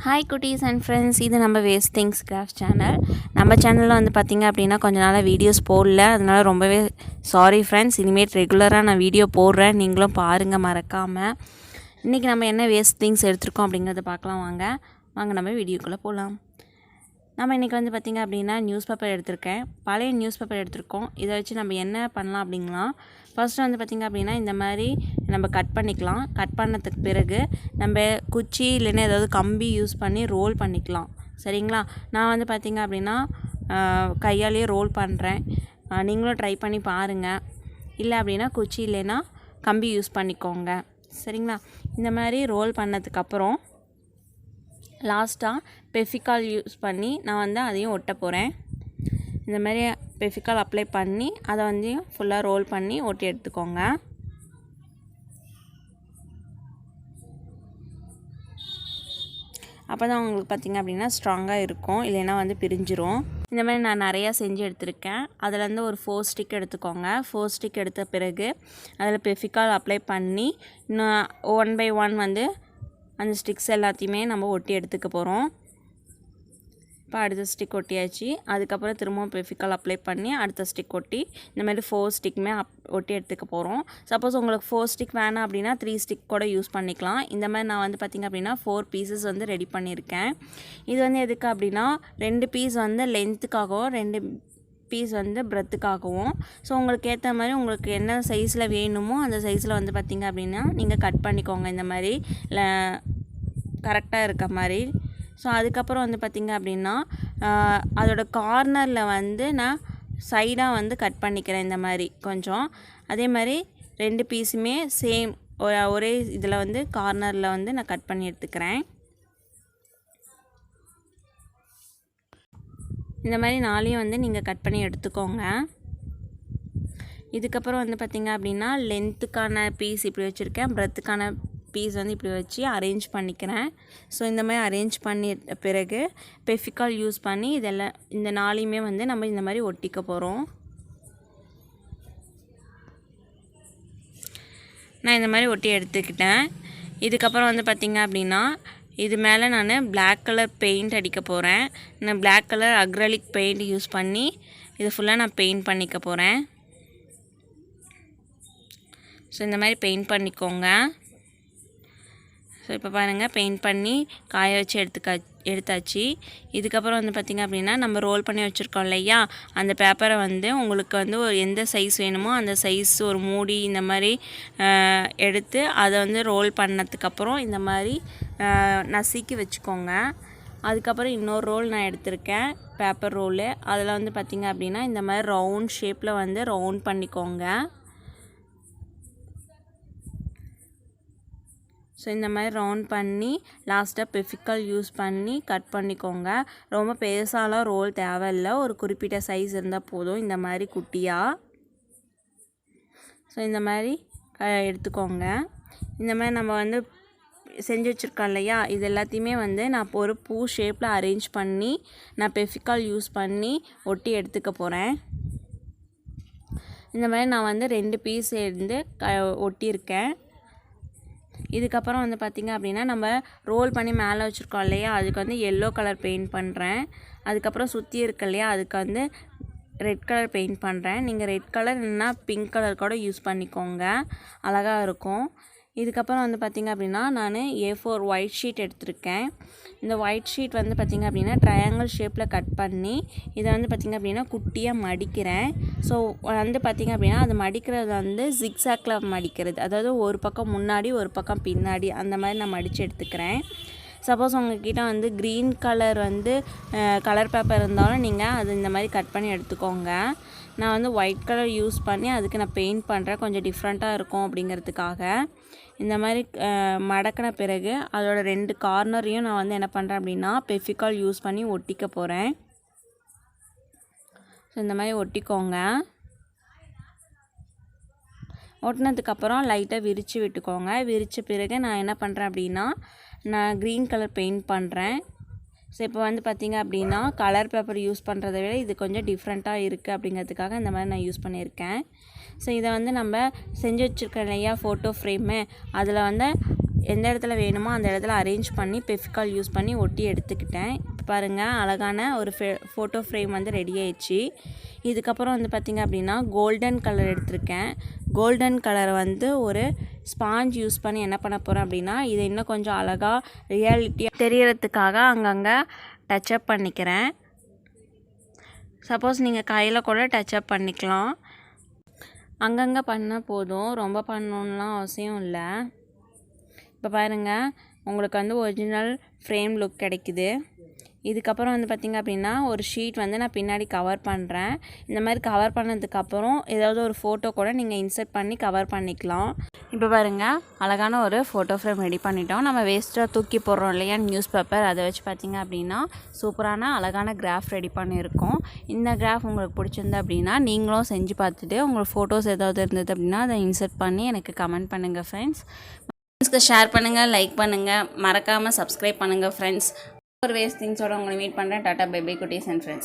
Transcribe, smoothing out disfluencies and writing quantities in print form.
Hi குட்டீஸ் and friends, இது நம்ம வேஸ்ட் திங்ஸ் கிராஃப்ட் சேனல். நம்ம சேனலில் வந்து பார்த்திங்க அப்படின்னா கொஞ்ச நாளாக வீடியோஸ் போடல, அதனால் ரொம்பவே சாரி ஃப்ரெண்ட்ஸ். இனிமேல் ரெகுலராக நான் வீடியோ போடுறேன், நீங்களும் பாருங்கள் மறக்காமல். இன்றைக்கி நம்ம என்ன வேஸ்ட் திங்ஸ் எடுத்துருக்கோம் அப்படிங்கிறத பார்க்கலாம். வாங்க நம்ம வீடியோக்குள்ளே போகலாம். நம்ம இன்றைக்கி வந்து பார்த்திங்க அப்படின்னா நியூஸ் பேப்பர் எடுத்திருக்கேன், பழைய நியூஸ் பேப்பர் எடுத்திருக்கோம். இதை வச்சு நம்ம என்ன பண்ணலாம் அப்படிங்களா, ஃபஸ்ட்டு வந்து பார்த்திங்க அப்படின்னா இந்த மாதிரி நம்ம கட் பண்ணிக்கலாம். கட் பண்ணதுக்கு பிறகு நம்ம குச்சி இல்லைன்னா ஏதாவது கம்பி யூஸ் பண்ணி ரோல் பண்ணிக்கலாம். சரிங்களா? நான் வந்து பார்த்திங்க அப்படின்னா கையாலேயே ரோல் பண்ணுறேன். நீங்களும் ட்ரை பண்ணி பாருங்கள். இல்லை அப்படின்னா குச்சி இல்லைன்னா கம்பி யூஸ் பண்ணிக்கோங்க. சரிங்களா? இந்த மாதிரி ரோல் பண்ணதுக்கப்புறம் லாஸ்ட்டாக பெஃபிகால் யூஸ் பண்ணி நான் வந்து அதையும் ஒட்ட போகிறேன். இந்த மாதிரி பெஃபிகால் அப்ளை பண்ணி அதை வந்து ஃபுல்லாக ரோல் பண்ணி ஒட்டி எடுத்துக்கோங்க. அப்போ தான் உங்களுக்கு பார்த்திங்க அப்படின்னா ஸ்ட்ராங்காக இருக்கும், இல்லைன்னா வந்து பிரிஞ்சிரும். இந்த மாதிரி நான் நிறையா செஞ்சு எடுத்திருக்கேன். அதிலேருந்து ஒரு 4 ஸ்டிக் எடுத்துக்கோங்க. 4 ஸ்டிக் எடுத்த பிறகு அதில் பெஃபிகால் அப்ளை பண்ணி இன்னும் 1 by 1 வந்து அந்த ஸ்டிக்ஸ் எல்லாத்தையுமே நம்ம ஒட்டி எடுத்துக்க போகிறோம். இப்போ அடுத்த ஸ்டிக் ஒட்டியாச்சு. அதுக்கப்புறம் திரும்பவும் பெஃபிகால் அப்ளை பண்ணி அடுத்த ஸ்டிக் ஒட்டி இந்த மாதிரி 4 ஸ்டிக்குமே ஒட்டி எடுத்துக்க போகிறோம். சப்போஸ் உங்களுக்கு 4 ஸ்டிக் வேணாம் அப்படின்னா 3 ஸ்டிக் கூட யூஸ் பண்ணிக்கலாம். இந்த மாதிரி நான் வந்து பார்த்திங்க அப்படின்னா 4 பீசஸ் வந்து ரெடி பண்ணியிருக்கேன். இது வந்து எதுக்கு அப்படின்னா 2 பீஸ் வந்து லென்த்துக்காகவும் 2 பீஸ் வந்து பிரெத்துக்காகவும். ஸோ உங்களுக்கு ஏற்ற மாதிரி உங்களுக்கு என்ன சைஸில் வேணுமோ அந்த சைஸில் வந்து பார்த்திங்க அப்படின்னா நீங்கள் கட் பண்ணிக்கோங்க, இந்த மாதிரி கரெக்டாக இருக்க மாதிரி. ஸோ அதுக்கப்புறம் வந்து பார்த்திங்க அப்படின்னா அதோட கார்னரில் வந்து நான் சைடாக வந்து கட் பண்ணிக்கிறேன் இந்த மாதிரி கொஞ்சம். அதே மாதிரி 2 பீஸுமே சேம் ஒரே இதில் வந்து கார்னரில் வந்து நான் கட் பண்ணி எடுத்துக்கிறேன். இந்த மாதிரி 4ஐயும் வந்து நீங்கள் கட் பண்ணி எடுத்துக்கோங்க. இதுக்கப்புறம் வந்து பார்த்திங்க அப்படின்னா லென்த்துக்கான பீஸ் இப்படி வச்சுருக்கேன், பிரெத்துக்கான பீஸ் வந்து இப்படி வச்சு அரேஞ்ச் பண்ணிக்கிறேன். ஸோ இந்த மாதிரி அரேஞ்ச் பண்ணி பிறகு பெஃபிகால் யூஸ் பண்ணி இதெல்லாம் இந்த 4ஐயுமே வந்து நம்ம இந்த மாதிரி ஒட்டிக்க போகிறோம். நான் இந்த மாதிரி ஒட்டி எடுத்துக்கிட்டேன். இதுக்கப்புறம் வந்து பார்த்திங்க அப்படின்னா இது மேலே நான் பிளாக் கலர் பெயிண்ட் அடிக்க போகிறேன். நான் black colour acrylic paint use பண்ணி இது ஃபுல்லாக நான் பெயிண்ட் பண்ணிக்க போகிறேன். ஸோ இந்த மாதிரி பெயிண்ட் பண்ணிக்கோங்க. ஸோ இப்போ பாருங்கள், பெயிண்ட் பண்ணி காய வச்சு எடுத்தாச்சு. இதுக்கப்புறம் வந்து பார்த்திங்க அப்படின்னா நம்ம ரோல் பண்ணி வச்சுருக்கோம் இல்லையா, அந்த பேப்பரை வந்து உங்களுக்கு வந்து எந்த சைஸ் வேணுமோ அந்த சைஸ் ஒரு மூடி இந்த மாதிரி எடுத்து அதை வந்து ரோல் பண்ணதுக்கப்புறம் இந்த மாதிரி நசுக்கி வச்சுக்கோங்க. அதுக்கப்புறம் இன்னொரு ரோல் நான் எடுத்திருக்கேன், பேப்பர் ரோலு. அதில் வந்து பார்த்திங்க அப்படின்னா இந்த மாதிரி ரவுண்ட் ஷேப்பில் வந்து ரவுண்ட் பண்ணிக்கோங்க. ஸோ இந்த மாதிரி ரவுண்ட் பண்ணி லாஸ்ட்டாக பெஃபிகால் யூஸ் பண்ணி கட் பண்ணிக்கோங்க. ரொம்ப பெருசாலாம் ரோல் தேவையில்லை, ஒரு குறிப்பிட்ட சைஸ் இருந்தால் போதும், இந்த மாதிரி குட்டியாக. ஸோ இந்த மாதிரி எடுத்துக்கோங்க. இந்த மாதிரி நம்ம வந்து செஞ்சு வச்சுருக்கோம் இல்லையா, இது எல்லாத்தையுமே வந்து நான் ஒரு பூ ஷேப்பில் அரேஞ்ச் பண்ணி நான் பெஃபிகால் யூஸ் பண்ணி ஒட்டி எடுத்துக்க போகிறேன். இந்த மாதிரி நான் வந்து 2 பீஸ் இருந்து ஒட்டியிருக்கேன். இதுக்கப்புறம் வந்து பார்த்திங்க அப்படின்னா நம்ம ரோல் பண்ணி மேலே வச்சுருக்கோம் இல்லையா, அதுக்கு வந்து எல்லோ கலர் பெயிண்ட் பண்ணுறேன். அதுக்கப்புறம் சுற்றி இருக்கு இல்லையா, அதுக்கு வந்து ரெட் கலர் பெயிண்ட் பண்ணுறேன். நீங்கள் ரெட் கலர் இல்லைன்னா பிங்க் கலர் கூட யூஸ் பண்ணிக்கோங்க, அழகாக இருக்கும். இதுக்கப்புறம் வந்து பார்த்திங்க அப்படின்னா நான் A4 ஒயிட் ஷீட் எடுத்திருக்கேன். இந்த ஒயிட் ஷீட் வந்து பார்த்திங்க அப்படின்னா ட்ரையாங்கிள் ஷேப்பில் கட் பண்ணி இதை வந்து பார்த்திங்க அப்படின்னா குட்டியாக மடிக்கிறேன். ஸோ வந்து பார்த்திங்க அப்படின்னா அது மடிக்கிறது வந்து ஜிக்ஸாக்கில் மடிக்கிறது, அதாவது ஒரு பக்கம் முன்னாடி ஒரு பக்கம் பின்னாடி அந்த மாதிரி நான் மடித்து எடுத்துக்கிறேன். சப்போஸ் உங்கள்கிட்ட வந்து க்ரீன் கலர் வந்து கலர் பேப்பர் இருந்தாலும் நீங்கள் அது இந்த மாதிரி கட் பண்ணி எடுத்துக்கோங்க. நான் வந்து ஒயிட் கலர் யூஸ் பண்ணி அதுக்கு நான் பெயிண்ட் பண்ணுறேன், கொஞ்சம் டிஃப்ரெண்ட்டாக இருக்கும் அப்படிங்கிறதுக்காக. இந்த மாதிரி மடக்கின பிறகு அதோட 2 கார்னரையும் நான் வந்து என்ன பண்ணுறேன் அப்படின்னா பெஃபிகால் யூஸ் பண்ணி ஒட்டிக்க போகிறேன். ஸோ இந்த மாதிரி ஒட்டிக்கோங்க. ஒட்டினதுக்கப்புறம் லைட்டாக விரித்து விட்டுக்கோங்க. விரித்த பிறகு நான் என்ன பண்ணுறேன் அப்படின்னா நான் க்ரீன் கலர் பெயிண்ட் பண்ணுறேன். ஸோ இப்போ வந்து பார்த்திங்க அப்படின்னா கலர் பேப்பர் யூஸ் பண்ணுறதை விட இது கொஞ்சம் டிஃப்ரெண்ட்டாக இருக்குது அப்படிங்கிறதுக்காக இந்த மாதிரி நான் யூஸ் பண்ணியிருக்கேன். ஸோ இதை வந்து நம்ம செஞ்சு வச்சுருக்க இல்லையா ஃபோட்டோ ஃப்ரேமு, அதில் வந்து எந்த இடத்துல வேணுமோ அந்த இடத்துல அரேஞ்ச் பண்ணி பெஃபிகால் யூஸ் பண்ணி ஒட்டி எடுத்துக்கிட்டேன். இப்போ பாருங்கள், அழகான ஒரு ஃபோட்டோ ஃப்ரேம் வந்து ரெடி ஆயிடுச்சு. இதுக்கப்புறம் வந்து பார்த்திங்க அப்படின்னா கோல்டன் கலர் எடுத்திருக்கேன். கோல்டன் கலரை வந்து ஒரு ஸ்பாஞ்ச் யூஸ் பண்ணி என்ன பண்ண போகிறேன் அப்படின்னா இதை இன்னும் கொஞ்சம் அழகாக ரியாலிட்டியாக தெரியறதுக்காக அங்கங்கே டச்சப் பண்ணிக்கிறேன். சப்போஸ் நீங்கள் கையில் கூட டச்சப் பண்ணிக்கலாம். அங்கங்கே பண்ணால் போதும், ரொம்ப பண்ணணுன்னுலாம் அவசியம் இல்லை. இப்போ பாருங்கள், உங்களுக்கு வந்து ஒரிஜினல் ஃப்ரேம் லுக் கிடைக்குது. இதுக்கப்புறம் வந்து பார்த்திங்க அப்படின்னா ஒரு ஷீட் வந்து நான் பின்னாடி கவர் பண்ணுறேன். இந்த மாதிரி கவர் பண்ணதுக்கப்புறம் ஏதாவது ஒரு ஃபோட்டோ கூட நீங்கள் இன்சர்ட் பண்ணி கவர் பண்ணிக்கலாம். இப்போ பாருங்கள், அழகான ஒரு ஃபோட்டோ ஃப்ரேம் ரெடி பண்ணிட்டோம். நம்ம வேஸ்ட்டாக தூக்கி போடுறோம் இல்லையா நியூஸ் பேப்பர், அதை வச்சு பார்த்திங்க அப்படின்னா சூப்பரான அழகான கிராஃப் ரெடி பண்ணியிருக்கோம். இந்த கிராஃப் உங்களுக்கு பிடிச்சிருந்து அப்படின்னா நீங்களும் செஞ்சு பார்த்துட்டு உங்களுக்கு ஃபோட்டோஸ் ஏதாவது இருந்தது அப்படின்னா அதை இன்சர்ட் பண்ணி எனக்கு கமெண்ட் பண்ணுங்கள் ஃப்ரெண்ட்ஸ். ஃப்ரெண்ட்ஸ்க்கு ஷேர் பண்ணுங்கள், லைக் பண்ணுங்கள், மறக்காமல் சப்ஸ்கிரைப் பண்ணுங்கள் ஃப்ரெண்ட்ஸ். ஒரு வேஸ்ட் திங்ஸோட உங்களை மீட் பண்ணுறேன். டாட்டா பை பை குட்டீஸ் அண்ட் ஃப்ரெண்ட்ஸ்.